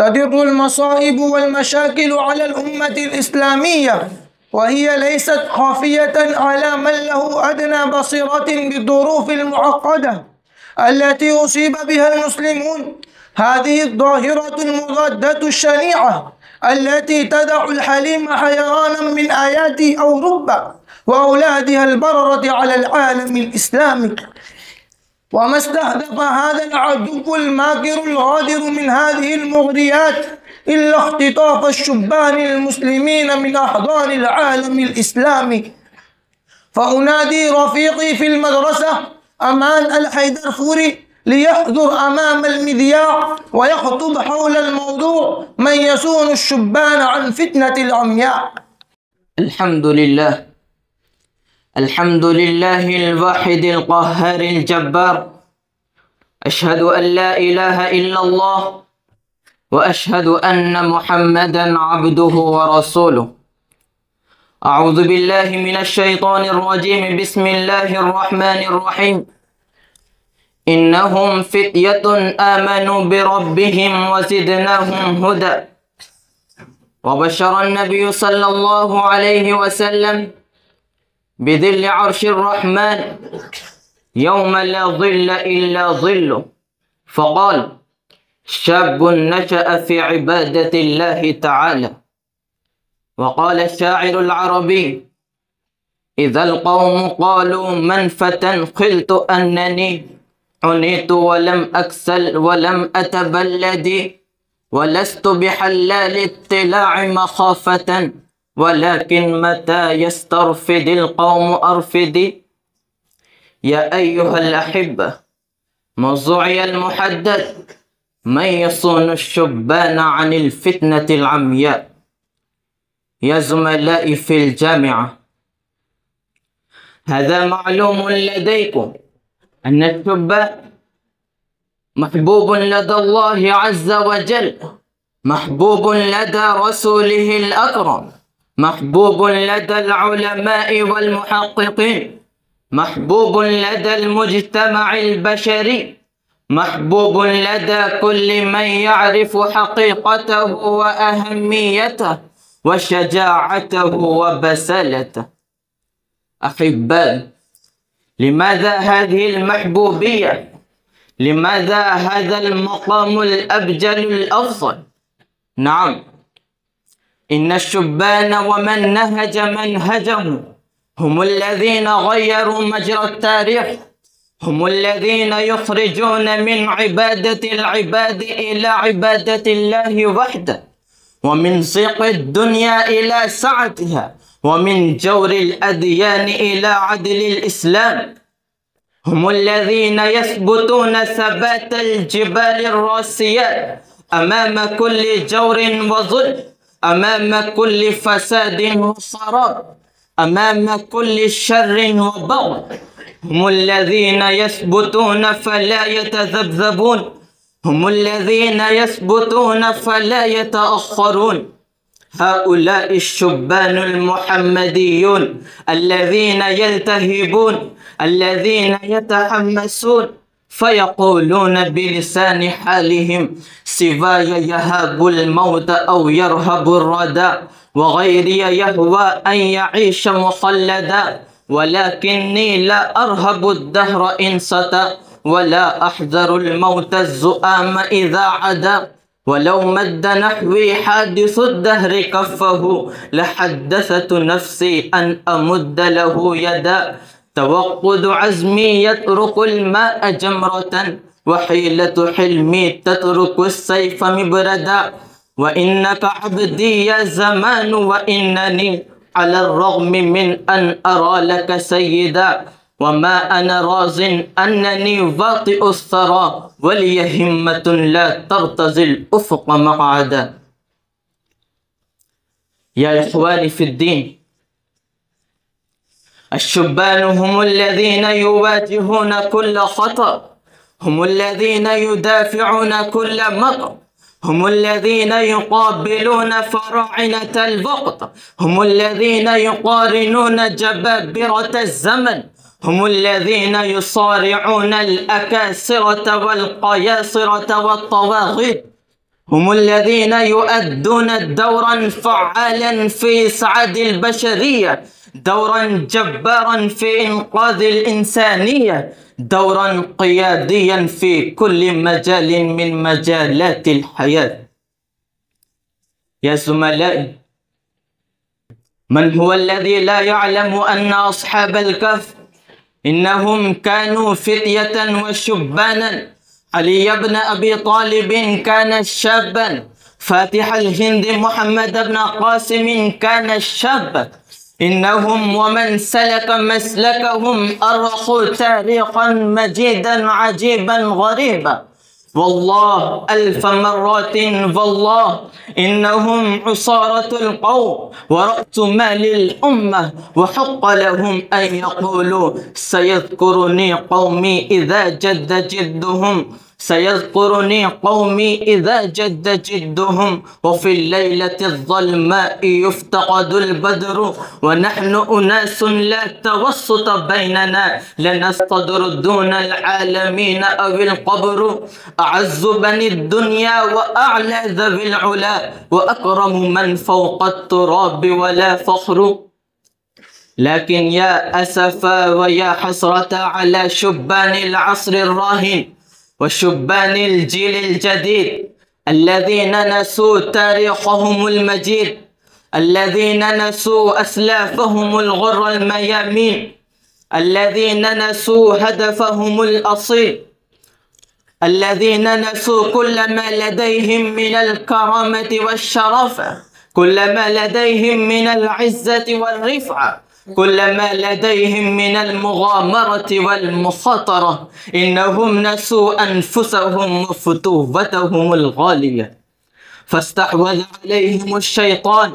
تدر المصائب والمشاكل على الأمة الإسلامية، وهي ليست خافية على من له أدنى بصيرة بالظروف المعقدة التي أصيب بها المسلمون. هذه الظاهرة المضادة الشنيعة التي تدع الحليم حيرانا من آيات أوروبا وأولادها البررة على العالم الإسلامي. وما استهدف هذا العدو الماكر الغادر من هذه المغريات إلا اختطاف الشبان المسلمين من أحضان العالم الإسلامي. فأنادي رفيقي في المدرسة أمان الحيدرفوري ليحضر أمام المذياع ويخطب حول الموضوع من يصون الشبان عن فتنة العمياء. الحمد لله، الحمد لله الواحد القهار الجبار. أشهد أن لا إله إلا الله، وأشهد أن محمدا عبده ورسوله. أعوذ بالله من الشيطان الرجيم. بسم الله الرحمن الرحيم. إنهم فتية آمنوا بربهم وزدناهم هدى. وبشر النبي صلى الله عليه وسلم بذل عرش الرحمن يوم لا ظل إلا ظله، فقال: شاب نشأ في عبادة الله تعالى. وقال الشاعر العربي: إذا القوم قالوا من فتى قلت أنني عنيت ولم أكسل ولم أتبلد، ولست بحلال اطلاع مخافة، ولكن متى يسترفد القوم أرفدي. يا أيها الأحبة، موضوعي المحدد: من يصون الشبان عن الفتنة العمياء. يا زملائي في الجامعة، هذا معلوم لديكم أن الشبان محبوب لدى الله عز وجل، محبوب لدى رسوله الأكرم، محبوب لدى العلماء والمحققين، محبوب لدى المجتمع البشري، محبوب لدى كل من يعرف حقيقته وأهميته وشجاعته وبسالته. أحبائي، لماذا هذه المحبوبية؟ لماذا هذا المقام الأبجل الأفضل؟ نعم، إن الشبان ومن نهج منهجهم هم الذين غيروا مجرى التاريخ، هم الذين يخرجون من عبادة العباد إلى عبادة الله وحده، ومن ضيق الدنيا إلى سعتها، ومن جور الأديان إلى عدل الإسلام. هم الذين يثبتون ثبات الجبال الراسيات أمام كل جور وظلم، أمام كل فساد وخراب، أمام كل شر وبغي. هم الذين يثبتون فلا يتذبذبون، هم الذين يثبتون فلا يتأخرون. هؤلاء الشبان المحمديون الذين يلتهبون، الذين يتحمسون، فيقولون بلسان حالهم: سواي يهاب الموت أو يرهب الردى، وغيري يهوى أن يعيش مخلدا، ولكني لا أرهب الدهر إن سطى، ولا أحذر الموت الزؤام إذا عدا. ولو مد نحوي حادث الدهر كفه، لحدثت نفسي أن أمد له يدا. توقد عزمي يترك الماء جمرة، وحيلة حلمي تترك السيف مبردا. وإنك عبدي يا زمان، وإنني على الرغم من أن أرى لك سيدا، وما أنا راز أنني واطئ الثرى، ولي همة لا ترتزي الأفق مقعدا. يا إخواني في الدين، الشبان هم الذين يواجهون كل خطر، هم الذين يدافعون كل مكر، هم الذين يقابلون فراعنة الوقت، هم الذين يقارنون جبابرة الزمن، هم الذين يصارعون الأكاسرة والقياصرة والطواغيت، هم الذين يؤدون دورا فعالا في إسعاد البشرية، دورا جبارا في إنقاذ الإنسانية، دورا قياديا في كل مجال من مجالات الحياة. يا زملائي، من هو الذي لا يعلم أن أصحاب الكهف إنهم كانوا فتية وشبانا؟ علي بن أبي طالب كان شابا، فاتح الهند محمد بن قاسم كان شابا. إنهم ومن سلك مسلكهم أرخوا تاريخا مجيدا عجيبا غريبا. والله ألف مرات والله إنهم عصارة القوم ورأس مال الأمة، وحق لهم أن يقولوا سيذكرني قومي إذا جد جدهم، سيذكرني قومي إذا جد جدهم. وفي الليلة الظلماء يفتقد البدر، ونحن أناس لا توسط بيننا، لنستدر دون العالمين أو القبر. أعز بني الدنيا وأعلى ذوي العلا، وأكرم من فوق التراب ولا فخر. لكن يا أسفا ويا حسرة على شبان العصر الراهن وشبان الجيل الجديد الذين نسوا تاريخهم المجيد، الذين نسوا أسلافهم الغر الميامين، الذين نسوا هدفهم الأصيل، الذين نسوا كل ما لديهم من الكرامة والشرف، كل ما لديهم من العزة والرفعة، كل ما لديهم من المغامرة والمخاطرة. إنهم نسوا أنفسهم وفتوتهم الغالية، فاستحوذ عليهم الشيطان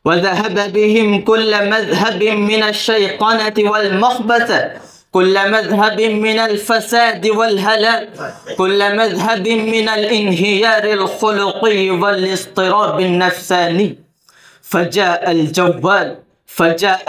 وذهب بهم كل مذهب من الشيطنة والمخبثة، كل مذهب من الفساد والهلاك، كل مذهب من الانهيار الخلقي والاضطراب النفساني. فجاء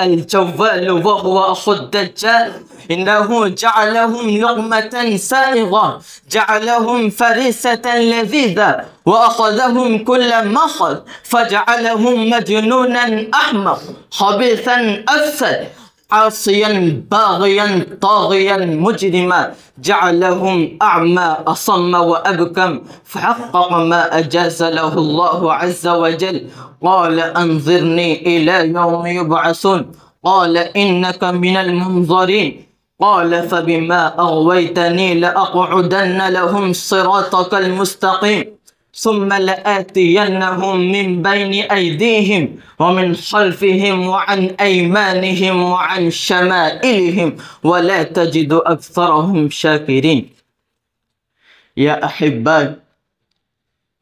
الجوال وهو أخو الدجال. إنه جعلهم لقمة سائغة، جعلهم فريسة لذيذة، وأخذهم كل مخذ، فجعلهم مجنونا أحمق خبيثا أفسد، عاصيا باغيا طاغيا مجرما، جعلهم أعمى أصم وأبكم، فحقق ما أجاز له الله عز وجل. قال أنظرني إلى يوم يبعثون، قال إنك من المنظرين. قال فبما أغويتني لأقعدن لهم صراطك المستقيم، ثم لآتينهم من بين أيديهم ومن خلفهم وعن أيمانهم وعن شمائلهم ولا تجد أكثرهم شاكرين. يا أحبائي،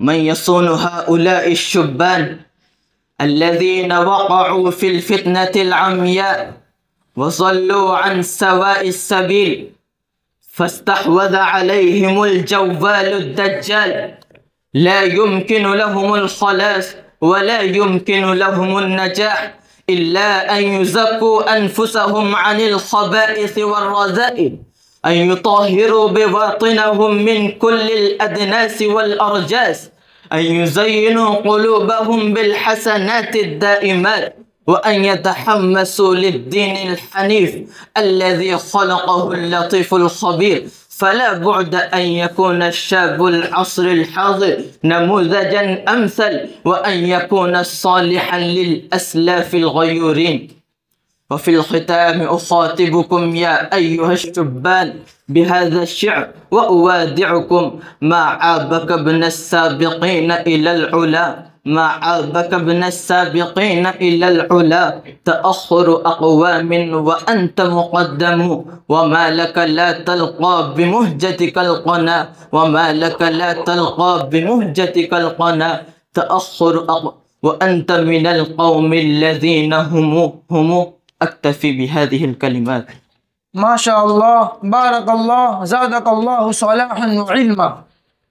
من يصون هؤلاء الشبان الذين وقعوا في الفتنة العمياء وصلوا عن سواء السبيل، فاستحوذ عليهم الجوال الدجال؟ لا يمكن لهم الخلاص ولا يمكن لهم النجاح إلا أن يزكوا أنفسهم عن الخبائث والرذائل، أن يطهروا بباطنهم من كل الأدناس والأرجاس، أن يزينوا قلوبهم بالحسنات الدائمات، وأن يتحمسوا للدين الحنيف الذي خلقه اللطيف الخبير. فلا بعد أن يكون الشاب العصر الحاضر نموذجا أمثل، وأن يكون صالحا للأسلاف الغيورين. وفي الختام أخاطبكم يا أيها الشبان بهذا الشعر وأوادعكم: ما عابك ابن السابقين إلى العلا، ما عابك ابن السابقين إلى العلا، تأخر أقوام وأنت مقدم، وما لك لا تلقى بمهجتك القنا، وما لك لا تلقى بمهجتك القنا، تأخر وأنت من القوم الذين هم. أكتفي بهذه الكلمات. ما شاء الله، بارك الله، زادك الله صلاحا وعلما.